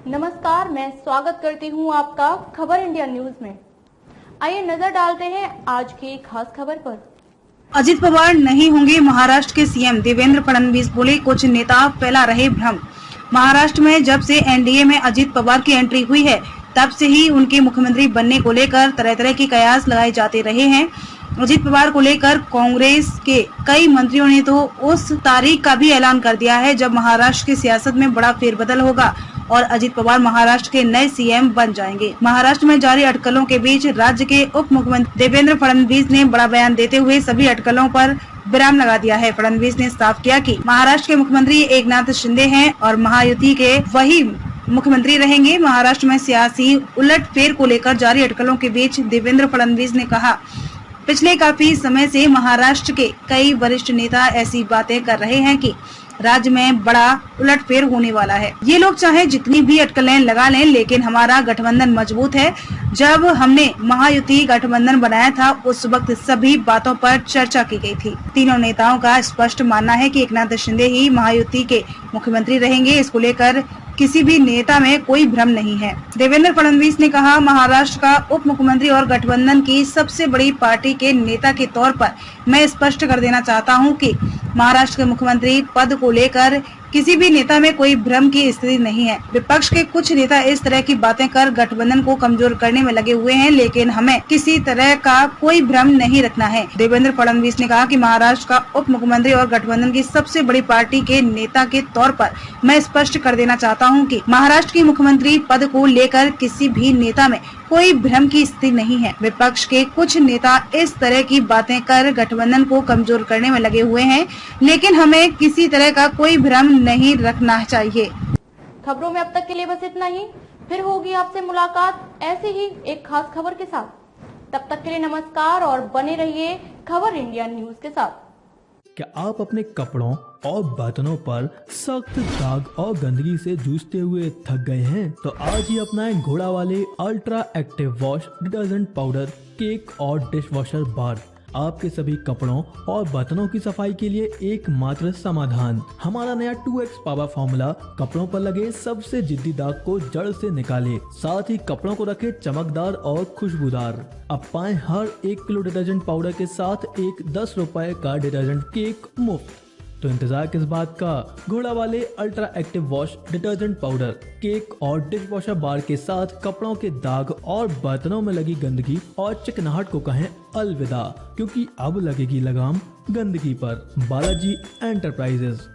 नमस्कार, मैं स्वागत करती हूं आपका खबर इंडिया न्यूज में। आइए नजर डालते हैं आज की खास खबर पर। अजित पवार नहीं होंगे महाराष्ट्र के सीएम, देवेंद्र फडणवीस बोले कुछ नेता फैला रहे भ्रम। महाराष्ट्र में जब से एनडीए में अजित पवार की एंट्री हुई है तब से ही उनके मुख्यमंत्री बनने को लेकर तरह तरह के कयास लगाए जाते रहे हैं। अजित पवार को लेकर कांग्रेस के कई मंत्रियों ने तो उस तारीख का भी ऐलान कर दिया है जब महाराष्ट्र की सियासत में बड़ा फेरबदल होगा और अजित पवार महाराष्ट्र के नए सीएम बन जाएंगे। महाराष्ट्र में जारी अटकलों के बीच राज्य के उप मुख्यमंत्री देवेंद्र फडणवीस ने बड़ा बयान देते हुए सभी अटकलों पर विराम लगा दिया है। फडणवीस ने साफ किया कि महाराष्ट्र के मुख्यमंत्री एकनाथ शिंदे हैं और महायुति के वही मुख्यमंत्री रहेंगे। महाराष्ट्र में सियासी उलटफेर को लेकर जारी अटकलों के बीच देवेंद्र फडणवीस ने कहा, पिछले काफी समय से महाराष्ट्र के कई वरिष्ठ नेता ऐसी बातें कर रहे हैं कि राज्य में बड़ा उलटफेर होने वाला है। ये लोग चाहे जितनी भी अटकलें लगा लें, लेकिन हमारा गठबंधन मजबूत है। जब हमने महायुति गठबंधन बनाया था उस वक्त सभी बातों पर चर्चा की गई थी। तीनों नेताओं का स्पष्ट मानना है कि एकनाथ शिंदे ही महायुति के मुख्यमंत्री रहेंगे। इसको लेकर किसी भी नेता में कोई भ्रम नहीं है। देवेंद्र फडणवीस ने कहा, महाराष्ट्र का उप मुख्यमंत्री और गठबंधन की सबसे बड़ी पार्टी के नेता के तौर पर मैं स्पष्ट कर देना चाहता हूं कि महाराष्ट्र के मुख्यमंत्री पद को लेकर किसी भी नेता में कोई भ्रम की स्थिति नहीं है। विपक्ष के कुछ नेता इस तरह की बातें कर गठबंधन को कमजोर करने में लगे हुए हैं, लेकिन हमें किसी तरह का कोई भ्रम नहीं रखना है। देवेंद्र फडणवीस ने कहा कि महाराष्ट्र का उप मुख्यमंत्री और गठबंधन की सबसे बड़ी पार्टी के नेता के तौर पर मैं स्पष्ट कर देना चाहता हूं कि महाराष्ट्र की मुख्यमंत्री पद को लेकर किसी भी नेता में कोई भ्रम की स्थिति नहीं है। विपक्ष के कुछ नेता इस तरह की बातें कर गठबंधन को कमजोर करने में लगे हुए हैं, लेकिन हमें किसी तरह का कोई भ्रम नहीं रखना चाहिए। खबरों में अब तक के लिए बस इतना ही। फिर होगी आपसे मुलाकात ऐसे ही एक खास खबर के साथ। तब तक के लिए नमस्कार और बने रहिए खबर इंडिया न्यूज के साथ। क्या आप अपने कपड़ों और बर्तनों पर सख्त दाग और गंदगी से जूझते हुए थक गए हैं? तो आज ही अपनाएं घोड़ा वाले ultra active wash detergent powder, cake और डिश वॉशर बार। आपके सभी कपड़ों और बर्तनों की सफाई के लिए एकमात्र समाधान। हमारा नया 2x पावर फॉर्मूला कपड़ों पर लगे सबसे जिद्दी दाग को जड़ से निकाले, साथ ही कपड़ों को रखे चमकदार और खुशबूदार। अब पाएं हर 1 किलो डिटर्जेंट पाउडर के साथ एक 10 रुपए का डिटर्जेंट केक मुफ्त। तो इंतजार किस बात का? घोड़ा वाले ultra active wash detergent powder, cake और डिश वॉशर बार के साथ कपड़ों के दाग और बर्तनों में लगी गंदगी और चिकनाहट को कहें अलविदा, क्योंकि अब लगेगी लगाम गंदगी पर। बालाजी एंटरप्राइजेस।